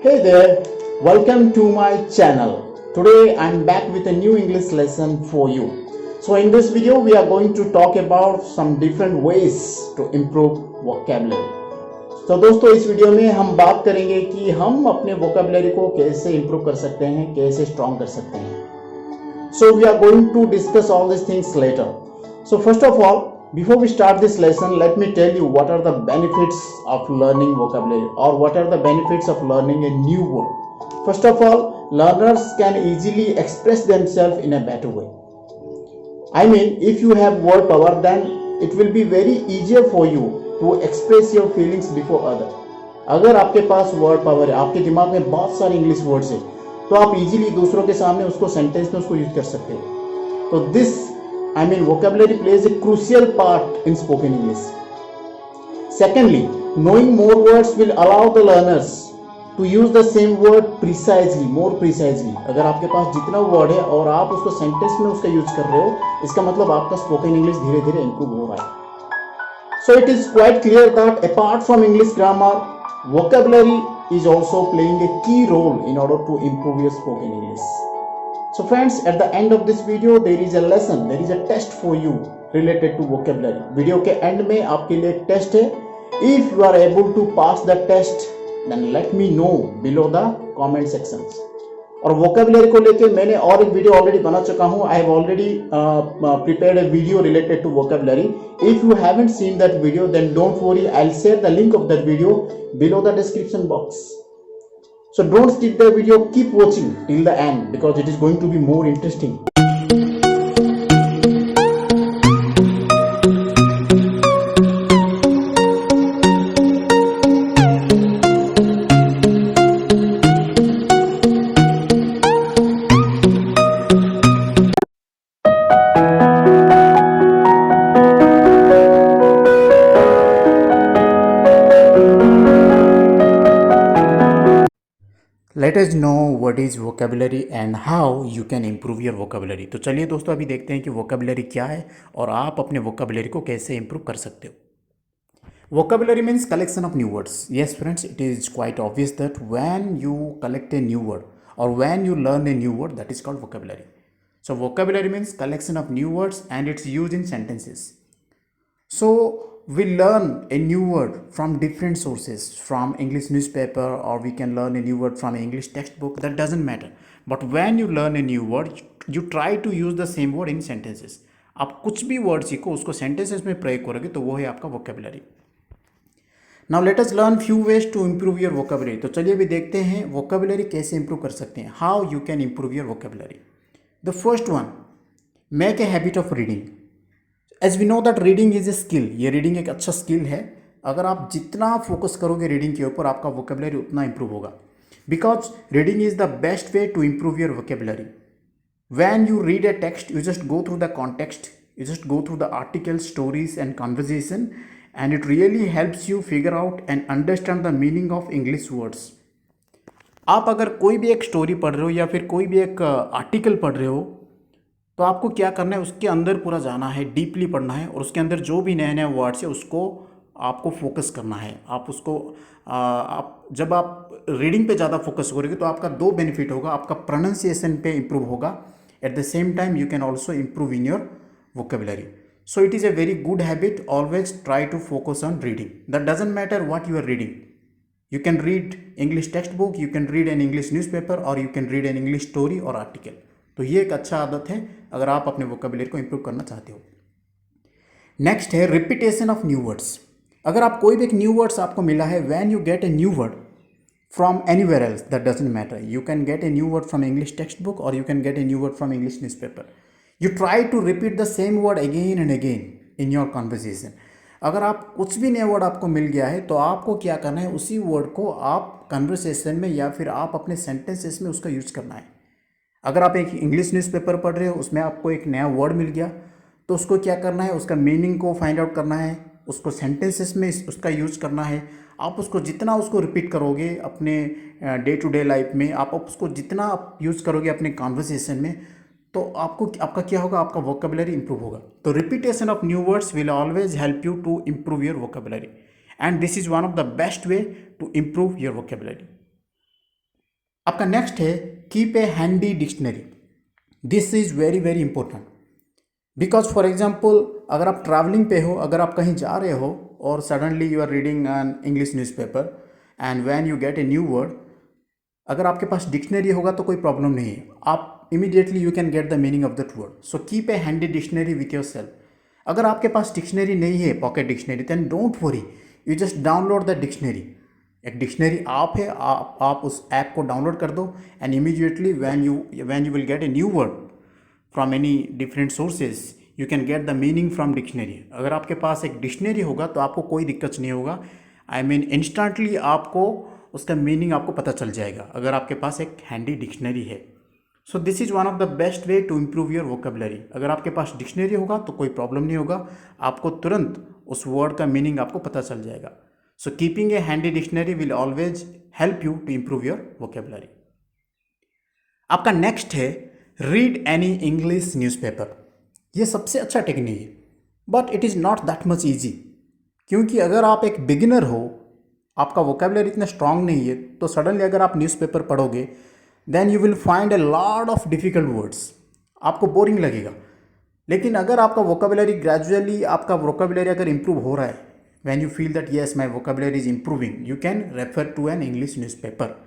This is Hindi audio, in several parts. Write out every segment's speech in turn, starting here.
Hey there, welcome to my channel. Today I'm back with a new English lesson for you. So in this video we are going to talk about some different ways to improve vocabulary. तो दोस्तों इस वीडियो में हम बात करेंगे कि हम अपने vocabulary को कैसे improve कर सकते हैं, कैसे strong कर सकते हैं. So we are going to discuss all these things later. So first of all, before we start this lesson, let me tell you what are the benefits of learning vocabulary or what are the benefits of learning a new word. First of all, learners can easily express themselves in a better way. I mean, if you have word power, then it will be very easier for you to express your feelings before others. अगर आपके पास वर्ड पावर है, आपके दिमाग में बहुत सारे इंग्लिश वर्ड्स है, तो आप इजीली दूसरों के सामने उसको सेंटेंस में उसको यूज कर सकते हो. तो this vocabulary plays a crucial part in spoken English. Secondly, knowing more words will allow the learners to use the same word precisely, more precisely. अगर आपके पास जितना वर्ड है और आप उसको सेंटेंस में उसका यूज कर रहे हो, इसका मतलब आपका स्पोकन इंग्लिश धीरे धीरे इंप्रूव हो रहा है. So it is quite clear that apart from English grammar, vocabulary is also playing a key role in order to improve your spoken English. So friends, at the end of this video there is a lesson, there is a test for you related to vocabulary. Video के एंड में आपके लिए एक टेस्ट है. If you are able to pass the test, then let me know below the comment sections. और vocabulary को लेके मैंने और एक वीडियो ऑलरेडी बना चुका हूँ. I have already prepared a video related to vocabulary. If you haven't seen that video, then don't worry, I'll share the link of that video below the description box. So don't skip the video, keep watching till the end because it is going to be more interesting. Let us know what is vocabulary and how you can improve your vocabulary. तो चलिए दोस्तों अभी देखते हैं कि vocabulary क्या है और आप अपने vocabulary को कैसे improve कर सकते हो. Vocabulary means collection of new words. Yes friends, it is quite obvious that when you collect a new word or when you learn a new word, that is called vocabulary. So vocabulary means collection of new words and it's used in sentences. So we learn a new word from different sources, from English newspaper, or we can learn a new word from an English textbook. That doesn't matter. But when you learn a new word, you try to use the same word in sentences. आप कुछ भी वर्ड सीखो उसको सेंटेंसेस में प्रयोग करोगे तो वो है आपका vocabulary. Now let us learn few ways to improve your vocabulary. तो चलिए अभी देखते हैं वोकेबुलरी कैसे इंप्रूव कर सकते हैं. How you can improve your vocabulary. The first one, make a habit of reading. As we know that reading is a skill. ये रीडिंग एक अच्छा स्किल है. अगर आप जितना फोकस करोगे रीडिंग के ऊपर आपका वोकेबुलरी उतना इंप्रूव होगा. Because reading is the best way to improve your vocabulary. When you read a text you just go through the context, you just go through the article, stories and conversation and it really helps you figure out and understand the meaning of English words. आप अगर कोई भी एक स्टोरी पढ़ रहे हो या फिर कोई भी एक आर्टिकल पढ़ रहे हो तो आपको क्या करना है, उसके अंदर पूरा जाना है, डीपली पढ़ना है और उसके अंदर जो भी नए नए वर्ड्स है उसको आपको फोकस करना है. आप उसको आप जब आप रीडिंग पे ज़्यादा फोकस करोगे तो आपका दो बेनिफिट होगा. आपका प्रोनाउंसिएशन पे इम्प्रूव होगा. At the same time you can also improve in your vocabulary. So it is a very good habit. Always try to focus on reading. That doesn't matter what you are reading. You can read English textbook, you can read an English newspaper or you can read an English story or article. तो ये एक अच्छा आदत है अगर आप अपने वोकेबुलरी को इंप्रूव करना चाहते हो. नेक्स्ट है रिपीटेशन ऑफ न्यू वर्ड्स. अगर आप कोई भी एक न्यू वर्ड्स आपको मिला है, when you get a new word from anywhere else, that doesn't matter. You can get a new word from English text book और you can get a new word from English newspaper. You try to repeat the same word again and again in your conversation. अगर आप कुछ भी नया वर्ड आपको मिल गया है तो आपको क्या करना है, उसी वर्ड को आप कन्वर्सेशन में या फिर आप अपने सेंटेंसेस में उसका यूज़ करना है. अगर आप एक इंग्लिश न्यूज़पेपर पढ़ रहे हो, उसमें आपको एक नया वर्ड मिल गया तो उसको क्या करना है, उसका मीनिंग को फाइंड आउट करना है, उसको सेंटेंसेस में उसका यूज़ करना है. आप उसको जितना उसको रिपीट करोगे अपने डे टू डे लाइफ में, आप उसको जितना आप यूज़ करोगे अपने कॉन्वर्सेशन में, तो आपका क्या होगा, आपका वोकेबुलरी इंप्रूव होगा. तो repetition of new words will always help you to improve your vocabulary and this is one of the best way to improve your vocabulary. आपका नेक्स्ट है keep a handy dictionary. This is very very important because for example अगर आप ट्रैवलिंग पे हो, अगर आप कहीं जा रहे हो और suddenly you are reading an English newspaper and when you get a new word, अगर आपके पास डिक्शनरी होगा तो कोई प्रॉब्लम नहीं है, आप immediately you can get the meaning of that word. So keep a handy dictionary with yourself. अगर आपके पास डिक्शनरी नहीं है, pocket dictionary, then don't worry, you just download the dictionary. एक डिक्शनरी ऐप है, आप उस ऐप को डाउनलोड कर दो and immediately when you will get a new word from any different sources, you can get the meaning from dictionary. अगर आपके पास एक डिक्शनरी होगा तो आपको कोई दिक्कत नहीं होगा, आई मीन इंस्टेंटली आपको उसका मीनिंग आपको पता चल जाएगा अगर आपके पास एक हैंडी डिक्शनरी है। So this is one of the best way to improve your vocabulary. अगर आपके पास डिक्शनरी होगा तो कोई प्रॉब्लम नहीं होगा, आपको तुरंत उस वर्ड का मीनिंग आपको पता चल जाएगा। So keeping a handy dictionary will always help you to improve your vocabulary. आपका नेक्स्ट है रीड एनी इंग्लिश न्यूज़पेपर। ये सबसे अच्छा टेक्निक है, but it is not that much easy, क्योंकि अगर आप एक बिगिनर हो, आपका वोकेबलरी इतना स्ट्रांग नहीं है, तो सडनली अगर आप न्यूज़पेपर पढ़ोगे then you will find a lot of difficult words, आपको बोरिंग लगेगा। लेकिन अगर आपका वोकेबलरी ग्रेजुअली, आपका वोकेबलरी अगर इंप्रूव हो रहा है, when you feel that yes my vocabulary is improving, you can refer to an English newspaper.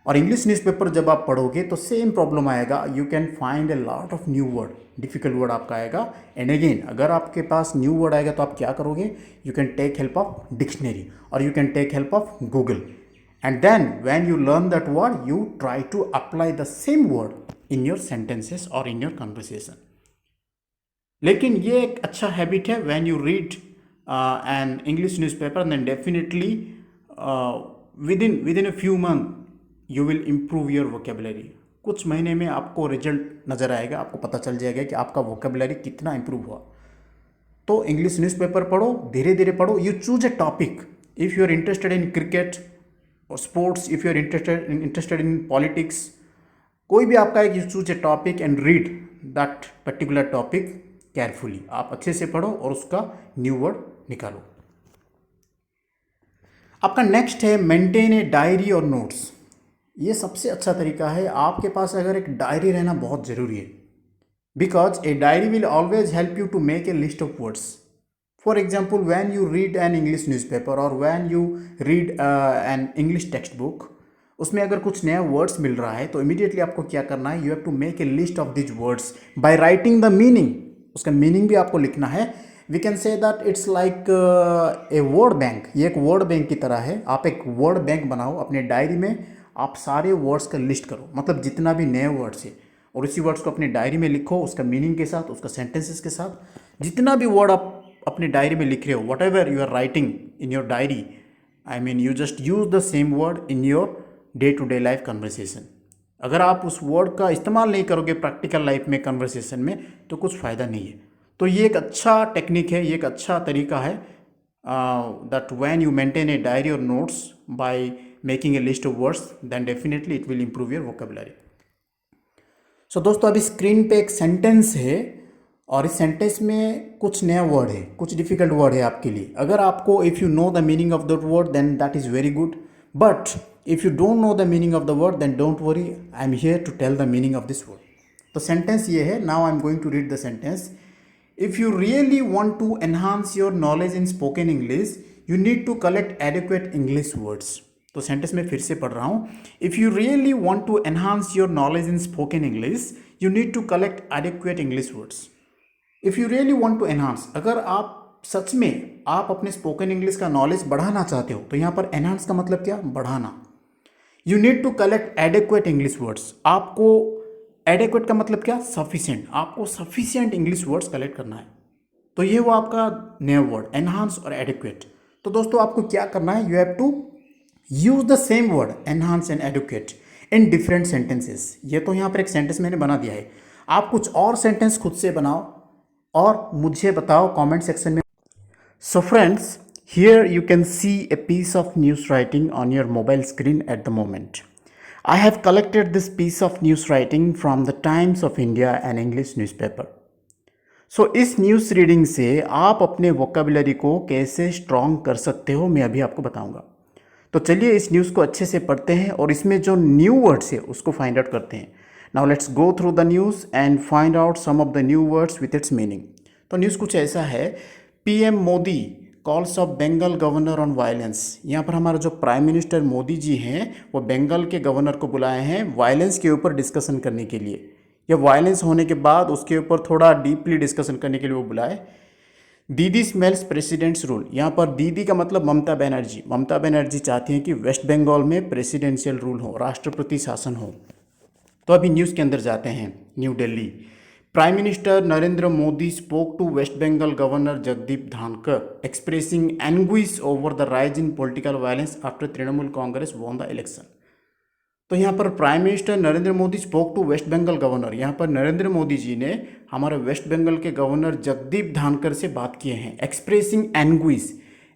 और इंग्लिश न्यूज़पेपर जब आप पढ़ोगे तो सेम प्रॉब्लम आएगा, you can find a lot of new word, difficult word आपका आएगा। एंड अगेन अगर आपके पास न्यू वर्ड आएगा तो आप क्या करोगे, you can take help of dictionary और you can take help of Google, and then when you learn that word you try to apply the same word in your sentences और इन योर कन्वर्सेशन। लेकिन ये एक अच्छा हैबिट है, when you read an English newspaper then definitely within a few month you will improve your vocabulary. कुछ महीने में आपको रिजल्ट नज़र आएगा, आपको पता चल जाएगा कि आपका वोकेबलरी कितना इम्प्रूव हुआ। तो इंग्लिश न्यूज़पेपर पढ़ो, धीरे धीरे पढ़ो, you choose a topic. If you are interested in cricket और sports, if you are interested in politics, कोई भी आपका एक, you choose a topic and read that particular topic carefully. आप अच्छे से पढ़ो और उसका न्यू वर्ड निकालो। आपका नेक्स्ट है मेंटेन ए डायरी और नोट्स। ये सबसे अच्छा तरीका है, आपके पास अगर एक डायरी रहना बहुत ज़रूरी है, because a diary will always help you to make a list of words. For example when you read an English newspaper और when you read an English text book, उसमें अगर कुछ नया वर्ड्स मिल रहा है तो इमीडिएटली आपको क्या करना है, you have to make a list of these words by writing the meaning. उसका मीनिंग भी आपको लिखना है। We can say that it's like a word bank. ये एक वर्ड बैंक की तरह है। आप एक वर्ड बैंक बनाओ अपने डायरी में, आप सारे वर्ड्स का लिस्ट करो, मतलब जितना भी नए वर्ड्स है, और उसी वर्ड्स को अपनी डायरी में लिखो, उसका मीनिंग के साथ, उसका सेंटेंसेस के साथ। जितना भी वर्ड आप अपनी डायरी में लिख रहे हो, whatever you are writing in your diary, I mean you just use the same word in your day to day life conversation. अगर आप उस वर्ड का इस्तेमाल नहीं करोगे प्रैक्टिकल लाइफ में, कन्वर्सेशन में, तो कुछ फ़ायदा नहीं है। तो ये एक अच्छा टेक्निक है, ये एक अच्छा तरीका है, that when you maintain a diary और notes by making a list of words, then definitely it will improve your vocabulary. So दोस्तों अभी स्क्रीन पे एक सेंटेंस है और इस सेंटेंस में कुछ नया वर्ड है, कुछ डिफिकल्ट वर्ड है आपके लिए। अगर आपको, if you know the meaning of that word then that is very good, but if you don't know the meaning of the word then don't worry, I am here to tell the meaning of this word. तो सेंटेंस ये है, now I am going to read the sentence. If you really want to enhance your knowledge in spoken English, you need to collect adequate English words. तो सेंटेंस में फिर से पढ़ रहा हूँ। If you really want to enhance your knowledge in spoken English, you need to collect adequate English words. If you really want to enhance, अगर आप सच में आप अपने स्पोकन इंग्लिश का नॉलेज बढ़ाना चाहते हो, तो यहाँ पर enhance का मतलब क्या, बढ़ाना। You need to collect adequate English words. आपको एडेक्वेट का मतलब क्या, सफिशिएंट। आपको सफिशिएंट इंग्लिश वर्ड्स कलेक्ट करना है। तो ये वो आपका नया वर्ड, एनहांस और एडेक्वेट। तो दोस्तों आपको क्या करना है, you have to use the same word enhance and adequate in different sentences. ये तो यहाँ पर एक सेंटेंस मैंने बना दिया है, आप कुछ और सेंटेंस खुद से बनाओ और मुझे बताओ कॉमेंट सेक्शन में। So friends, here you can see a piece of news writing on your mobile screen at the moment. I have collected this piece of news writing from the Times of India and English newspaper. So इस न्यूज़ रीडिंग से आप अपने वोकेबलरी को कैसे स्ट्रॉन्ग कर सकते हो मैं अभी आपको बताऊंगा। तो चलिए इस न्यूज़ को अच्छे से पढ़ते हैं और इसमें जो न्यू वर्ड्स है उसको फाइंड आउट करते हैं। Now let's go through the news and find out some of the new words with its meaning. तो न्यूज़ कुछ ऐसा है, PM Modi calls off Bengal governor on violence. यहाँ पर हमारा जो प्राइम मिनिस्टर मोदी जी हैं वो बंगाल के गवर्नर को बुलाए हैं वायलेंस के ऊपर डिस्कशन करने के लिए, या वायलेंस होने के बाद उसके ऊपर थोड़ा डीपली डिस्कशन करने के लिए वो बुलाए। दीदी स्मेल्स प्रेसिडेंट्स रूल। यहाँ पर दीदी का मतलब ममता बनर्जी। ममता बनर्जी चाहती हैं कि वेस्ट बंगाल में प्रेसिडेंशियल रूल हो, राष्ट्रपति शासन हो। तो अभी न्यूज़ के अंदर जाते हैं। New Delhi, prime minister Narendra Modi spoke to West Bengal governor Jagdeep Dhankhar expressing anguish over the rise in political violence after Trinamool Congress won the election. तो यहाँ पर prime minister Narendra Modi spoke to West Bengal governor, यहाँ पर नरेंद्र मोदी जी ने हमारे वेस्ट बंगाल के गवर्नर जगदीप धानकर से बात किए हैं। एक्सप्रेसिंग एंग्विश,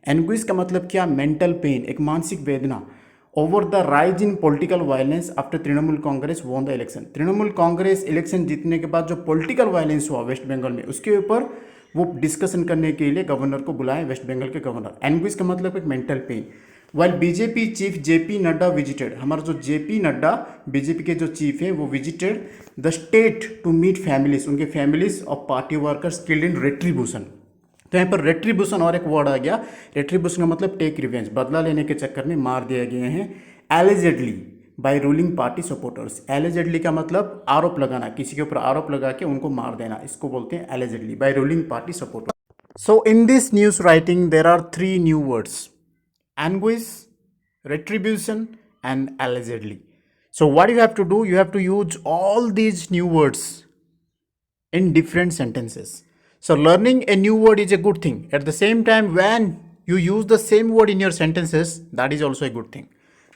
एंग्विश का मतलब क्या, मेंटल पेन, एक मानसिक वेदना। Over the rise in political violence after Trinamool Congress won the election. Trinamool Congress election जीतने के बाद जो पॉलिटिकल वायलेंस हुआ वेस्ट बंगाल में, उसके ऊपर वो डिस्कशन करने के लिए गवर्नर को बुलाए, वेस्ट बंगाल के गवर्नर। एंग्विश का मतलब एक mental pen. While BJP chief JP Nadda visited, हमारा जो जेपी नड्डा बीजेपी के जो चीफ हैं वो visited the state to meet families, उनके families of party workers killed in retribution. तो यहाँ पर रेट्रीब्यूशन और एक वर्ड आ गया। रेट्रीब्यूशन का मतलब टेक रिवेंज, बदला लेने के चक्कर में मार दिए गए हैं। Allegedly by ruling party supporters. Allegedly का मतलब आरोप लगाना, किसी के ऊपर आरोप लगा के उनको मार देना, इसको बोलते हैं allegedly by ruling party supporters. So in this news writing there are 3 new words: anguish, retribution, and allegedly. So what you have to do, you have to use all these new words in different sentences. So learning a new word is a good thing. At the same time, when you use the same word in your sentences, that is also a good thing.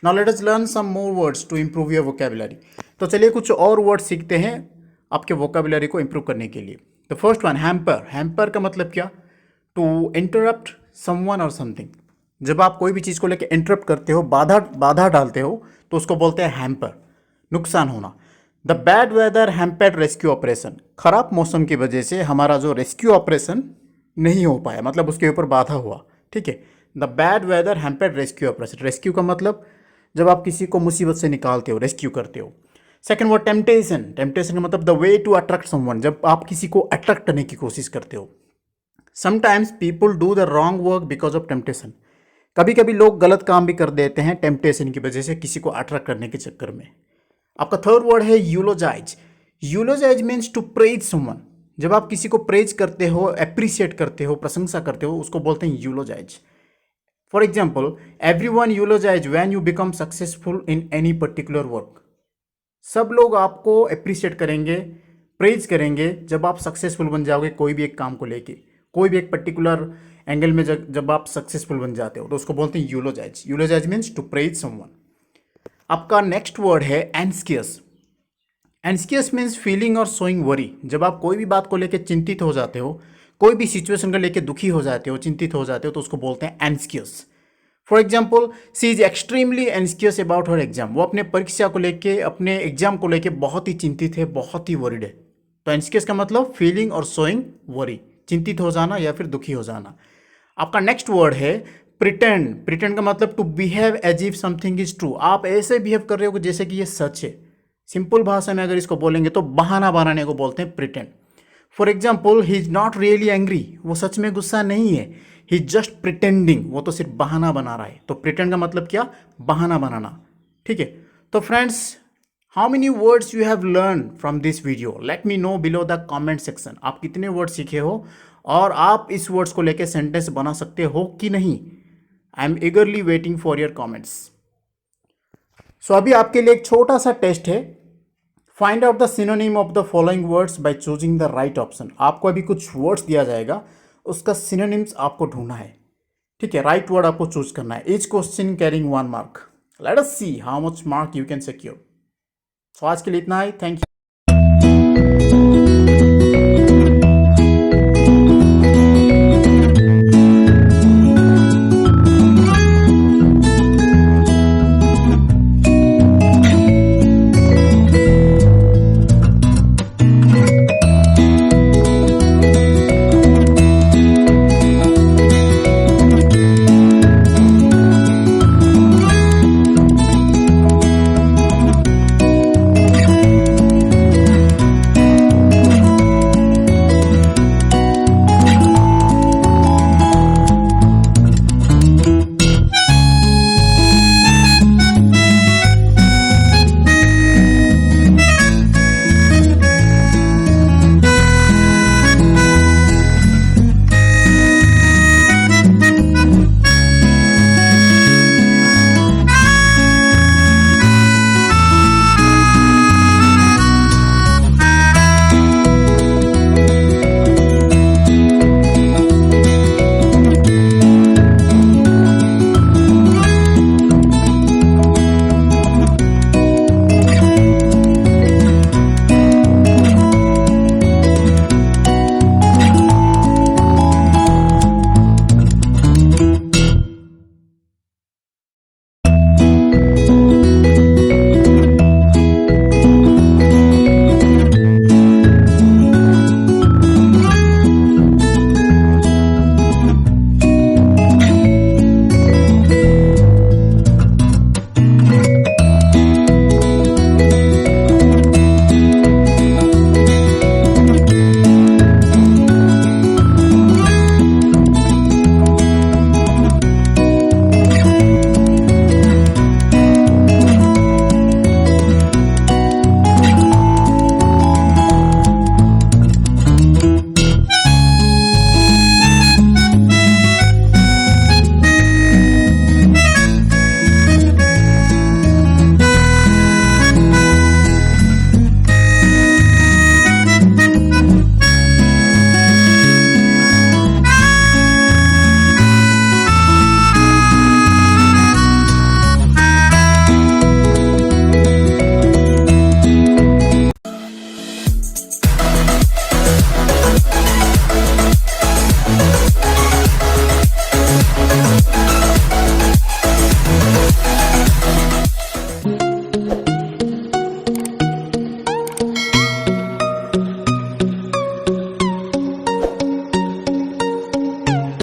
Now let us learn some more words to improve your vocabulary. तो चलिए कुछ और वर्ड सीखते हैं आपके vocabulary को improve करने के लिए। The first one, hamper. Hamper का मतलब क्या? To interrupt someone or something. जब आप कोई भी चीज़ को लेकर इंटरप्ट करते हो, बाधा डालते हो, तो उसको बोलते हैं हैम्पर, नुकसान होना। The bad weather hampered rescue operation, खराब मौसम की वजह से हमारा जो रेस्क्यू ऑपरेशन नहीं हो पाया, मतलब उसके ऊपर बाधा हुआ। ठीक है, the bad weather hampered rescue operation. Rescue का मतलब जब आप किसी को मुसीबत से निकालते हो, रेस्क्यू करते हो। Second word temptation. टेम्पटेशन का मतलब the way to attract someone, जब आप किसी को अट्रैक्ट करने की कोशिश करते हो। Sometimes people do the wrong work because of temptation, कभी कभी लोग गलत काम भी कर देते हैं टेम्पटेशन की वजह से, किसी को अट्रैक्ट करने के चक्कर में। आपका थर्ड वर्ड है eulogise. Eulogise means to praise someone, जब आप किसी को प्रेज करते हो, अप्रिशिएट करते हो, प्रशंसा करते हो, उसको बोलते हैं eulogise. For example, everyone eulogise when you become successful in any particular work. सब लोग आपको अप्रिशिएट करेंगे, प्रेज करेंगे जब आप सक्सेसफुल बन जाओगे कोई भी एक काम को लेके, कोई भी एक पर्टिकुलर एंगल में जब आप सक्सेसफुल बन जाते हो, तो उसको बोलते हैं eulogise. Eulogise means to praise someone. आपका नेक्स्ट वर्ड है एंस्कियस। एंस्कियस मीन्स फीलिंग और शोइंग वरी, जब आप कोई भी बात को लेकर चिंतित हो जाते हो, कोई भी सिचुएशन को लेकर दुखी हो जाते हो, चिंतित हो जाते हो, तो उसको बोलते हैं anxious. For example, she is extremely anxious about her exam, वो अपने परीक्षा को लेके, अपने एग्जाम को लेके बहुत ही चिंतित है, बहुत ही वरीड है। तो एंस्कियस का मतलब फीलिंग और शोइंग वरी, चिंतित हो जाना या फिर दुखी हो जाना। आपका नेक्स्ट वर्ड है प्रिटेंड। प्रिटेंड का मतलब to behave as if something is true, आप ऐसे बिहेव कर रहे हो जैसे कि ये सच है। सिंपल भाषा में अगर इसको बोलेंगे तो बहाना बनाने को बोलते हैं pretend. For example, he is not really angry, वो सच में गुस्सा नहीं है। ही इज जस्ट प्रिटेंडिंग, वो तो सिर्फ बहाना बना रहा है। तो प्रिटेंड का मतलब क्या, बहाना बनाना। ठीक है, तो friends, how many words you have learn from this video, let me know below the comment section. आप कितने वर्ड सीखे हो और आप इस वर्ड्स को लेकर सेंटेंस बना सकते हो कि नहीं। I am eagerly waiting for your comments. So अभी आपके लिए एक छोटा सा टेस्ट है। Find out the synonym of the following words by choosing the right option. आपको अभी कुछ वर्ड्स दिया जाएगा, उसका सिनोनिम्स आपको ढूंढना है। ठीक है, राइट वर्ड आपको चूज करना है। Each question carrying 1 mark. Let us see how much mark you can secure. So आज के लिए इतना ही, थैंक यू।